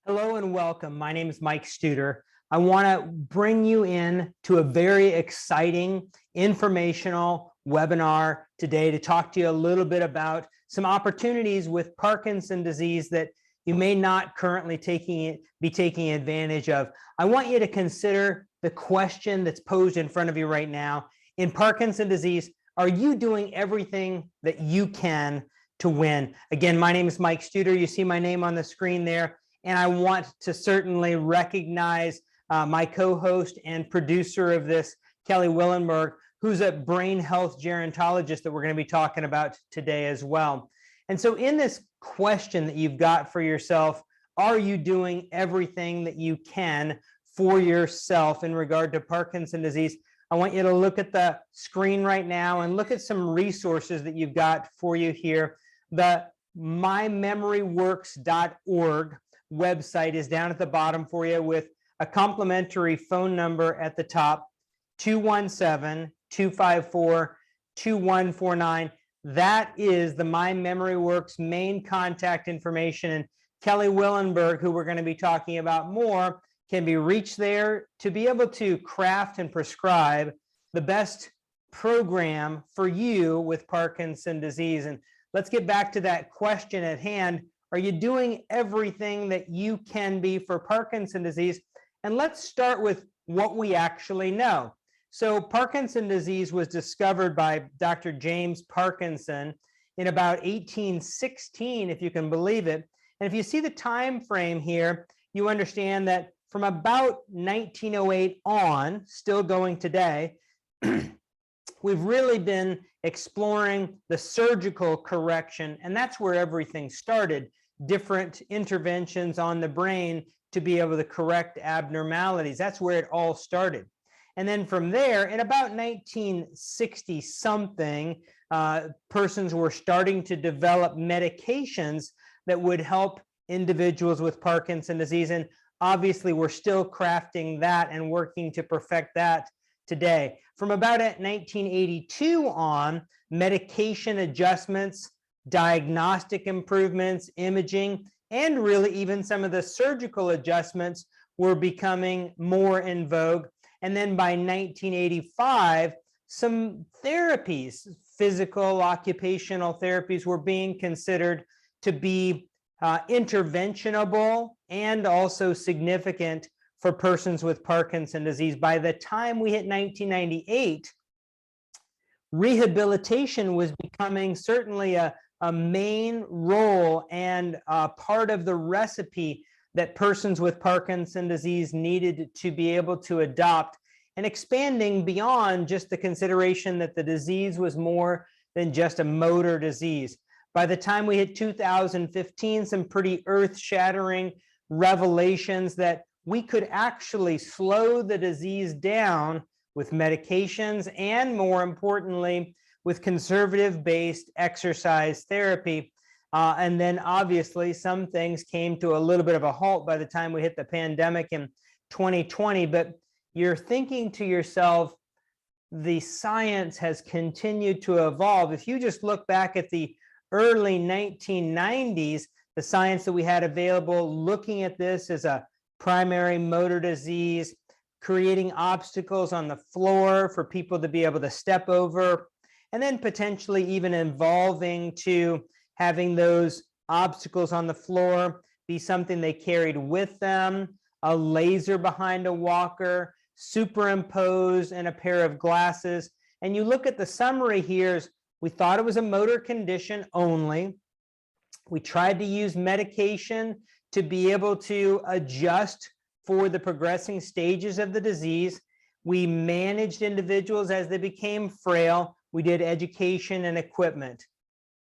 Hello and welcome. My name is Mike Studer. I want to bring you in to a very exciting informational webinar today to talk to you a little bit about some opportunities with Parkinson's disease that you may not currently be taking advantage of. I want you to consider the question that's posed in front of you right now. In Parkinson's disease, are you doing everything that you can to win? Again, my name is Mike Studer. You see my name on the screen there. And I want to certainly recognize my co-host and producer of this, Kelly Willenberg, who's a brain health gerontologist that we're going to be talking about today as well. And so in this question that you've got for yourself, are you doing everything that you can for yourself in regard to Parkinson's disease? I want you to look at the screen right now and look at some resources that you've got for you here. The MyMemoryWorx.org website is down at the bottom for you with a complimentary phone number at the top, 217-254-2149. That is the MyMemoryWorx main contact information. And Kelly Willenberg, who we're going to be talking about more, can be reached there to be able to craft and prescribe the best program for you with Parkinson's disease. And let's get back to that question at hand. Are you doing everything that you can be for Parkinson's disease? And let's start with what we actually know. So Parkinson's disease was discovered by Dr. James Parkinson in about 1816, if you can believe it. And if you see the time frame here, you understand that from about 1908 on, still going today, we've really been exploring the surgical correction, and that's where everything started. Different interventions on the brain to be able to correct abnormalities. That's where it all started. And then from there, in about 1960 something, persons were starting to develop medications that would help individuals with Parkinson's disease. And obviously, we're still crafting that and working to perfect that today. From about 1982 on, medication adjustments, diagnostic improvements, imaging, and really even some of the surgical adjustments were becoming more in vogue. And then by 1985, some therapies, physical, occupational therapies, were being considered to be interventionable and also significant for persons with Parkinson's disease. By the time we hit 1998, rehabilitation was becoming certainly a main role and part of the recipe that persons with Parkinson's disease needed to be able to adopt, and expanding beyond just the consideration that the disease was more than just a motor disease. By the time we hit 2015, some pretty earth-shattering revelations that we could actually slow the disease down with medications and, more importantly, with conservative-based exercise therapy. And then obviously some things came to a little bit of a halt by the time we hit the pandemic in 2020. But you're thinking to yourself, the science has continued to evolve. If you just look back at the early 1990s, the science that we had available looking at this as a primary motor disease, creating obstacles on the floor for people to be able to step over, and then potentially even evolving to having those obstacles on the floor be something they carried with them, a laser behind a walker, superimposed in a pair of glasses. And you look at the summary here, we thought it was a motor condition only. We tried to use medication to be able to adjust for the progressing stages of the disease. We managed individuals as they became frail. We did education and equipment.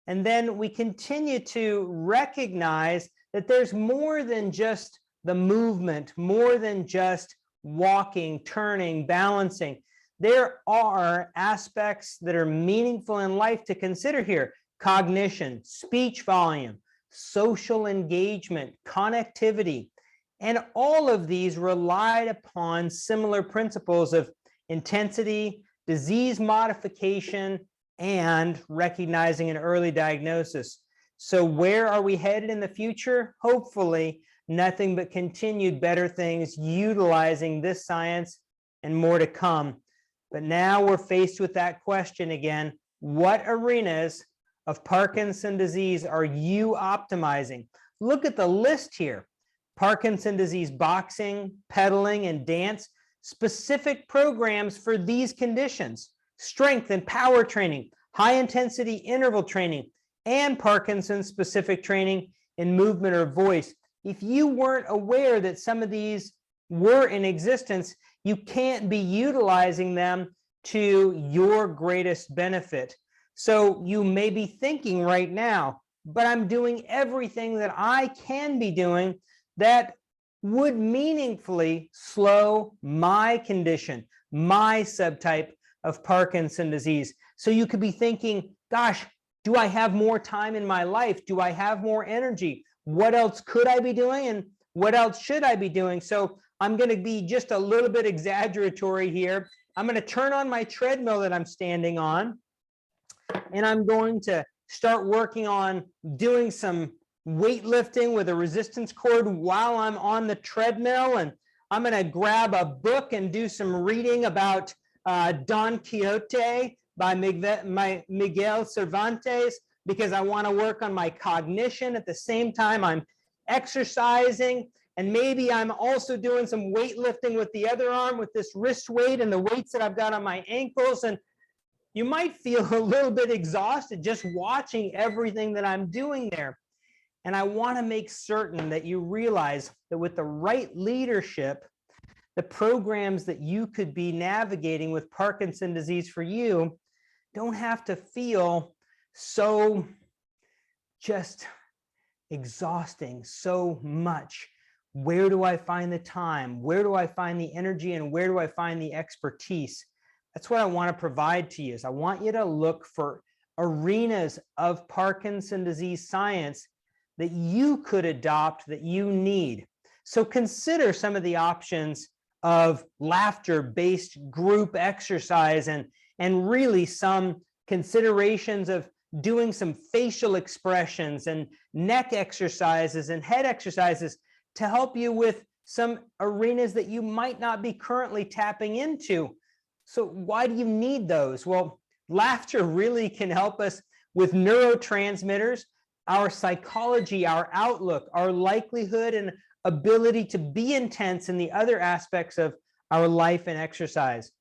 And then we continue to recognize that there's more than just the movement, more than just walking, turning, balancing. There are aspects that are meaningful in life to consider here: cognition, speech volume, social engagement, connectivity. And all of these relied upon similar principles of intensity, disease modification, and recognizing an early diagnosis. So where are we headed in the future? Hopefully nothing but continued better things utilizing this science and more to come. But now we're faced with that question again: what arenas of Parkinson's disease are you optimizing? Look at the list here: Parkinson's disease boxing, pedaling, and dance, specific programs for these conditions, strength and power training, high intensity interval training, and Parkinson-specific training in movement or voice. If you weren't aware that some of these were in existence, you can't be utilizing them to your greatest benefit. So you may be thinking right now, but I'm doing everything that I can be doing that would meaningfully slow my condition, my subtype of Parkinson's disease. So you could be thinking, gosh, do I have more time in my life? Do I have more energy? What else could I be doing? And what else should I be doing? So I'm going to be just a little bit exaggeratory here. I'm going to turn on my treadmill that I'm standing on, and I'm going to start working on doing some weightlifting with a resistance cord while I'm on the treadmill. And I'm going to grab a book and do some reading about Don Quixote by Miguel Cervantes, because I want to work on my cognition at the same time I'm exercising. And maybe I'm also doing some weightlifting with the other arm with this wrist weight and the weights that I've got on my ankles. And you might feel a little bit exhausted just watching everything that I'm doing there. And I want to make certain that you realize that with the right leadership, the programs that you could be navigating with Parkinson's disease for you don't have to feel so just exhausting so much. Where do I find the time? Where do I find the energy? And where do I find the expertise? That's what I want to provide to you. Is I want you to look for arenas of Parkinson's disease science that you could adopt, that you need. So consider some of the options of laughter-based group exercise, and really some considerations of doing some facial expressions and neck exercises and head exercises to help you with some arenas that you might not be currently tapping into. So why do you need those? Well, laughter really can help us with neurotransmitters, our psychology, our outlook, our likelihood and ability to be intense in the other aspects of our life and exercise,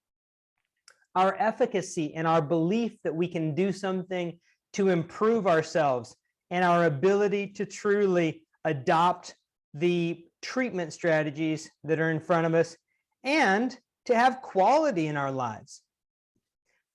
our efficacy and our belief that we can do something to improve ourselves, and our ability to truly adopt the treatment strategies that are in front of us, and to have quality in our lives.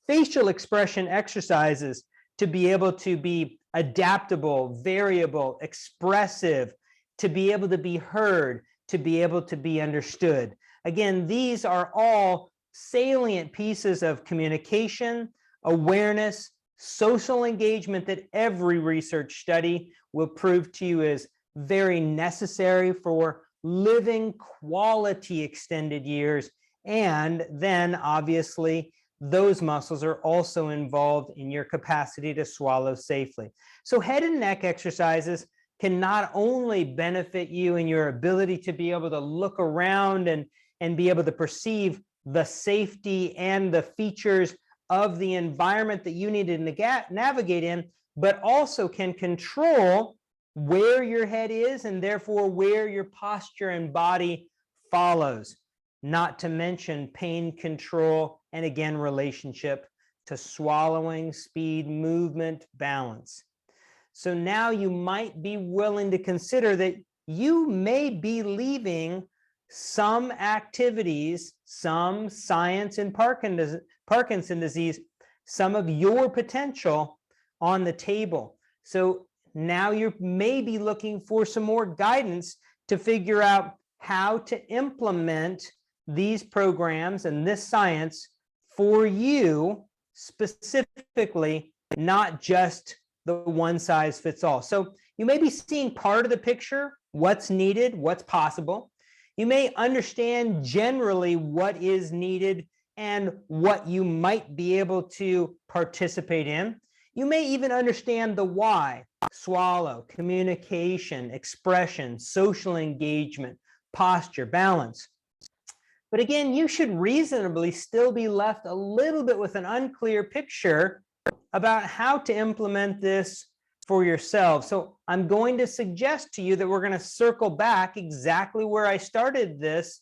Facial expression exercises to be able to be adaptable, variable, expressive, to be able to be heard, to be able to be understood. Again, these are all salient pieces of communication, awareness, social engagement that every research study will prove to you is very necessary for living quality extended years. And then obviously those muscles are also involved in your capacity to swallow safely. So head and neck exercises can not only benefit you in your ability to be able to look around and be able to perceive the safety and the features of the environment that you need to navigate in, but also can control where your head is and therefore where your posture and body follows. Not to mention pain control and again, relationship to swallowing, speed, movement, balance. So now you might be willing to consider that you may be leaving some activities, some science in Parkinson's disease, some of your potential on the table. So now you may be looking for some more guidance to figure out how to implement these programs and this science for you specifically, not just the one size fits all. So you may be seeing part of the picture, what's needed, what's possible. You may understand generally what is needed and what you might be able to participate in. You may even understand the why. swallow, communication, expression, social engagement, posture, balance. But again, you should reasonably still be left a little bit with an unclear picture about how to implement this for yourself. So I'm going to suggest to you that we're going to circle back exactly where I started this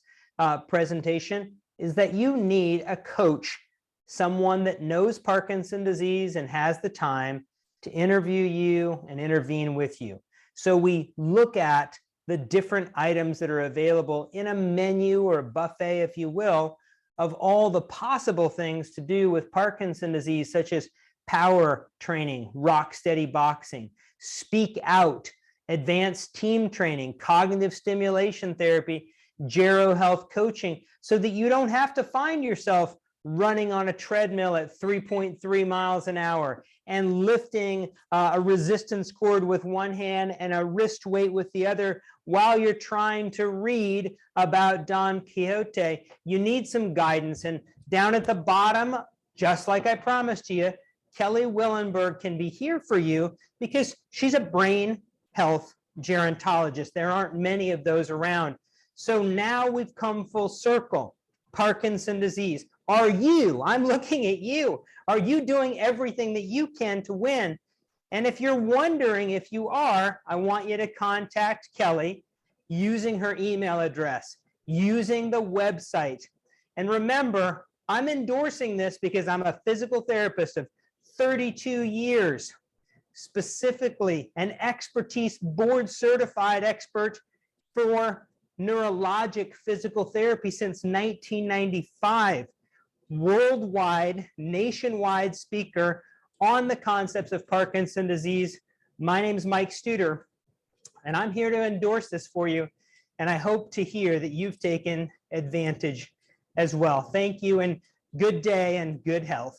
presentation, is that you need a coach, someone that knows Parkinson's disease and has the time to interview you and intervene with you. So we look at the different items that are available in a menu or a buffet, if you will, of all the possible things to do with Parkinson's disease, such as power training, rock steady boxing, speak out, advanced team training, cognitive stimulation therapy, gero health coaching, so that you don't have to find yourself running on a treadmill at 3.3 miles an hour and lifting a resistance cord with one hand and a wrist weight with the other while you're trying to read about Don Quixote. You need some guidance. And down at the bottom, just like I promised you, Kelly Willenberg can be here for you because she's a brain health gerontologist. There aren't many of those around. So now we've come full circle. Parkinson's disease. Are you, I'm looking at you, are you doing everything that you can to win? And if you're wondering if you are, I want you to contact Kelly using her email address, using the website. And remember, I'm endorsing this because I'm a physical therapist of 32 years, specifically an expertise board certified expert for neurologic physical therapy since 1995. Worldwide, nationwide speaker on the concepts of Parkinson's disease. My name is Mike Studer, and I'm here to endorse this for you. And I hope to hear that you've taken advantage as well. Thank you, and good day and good health.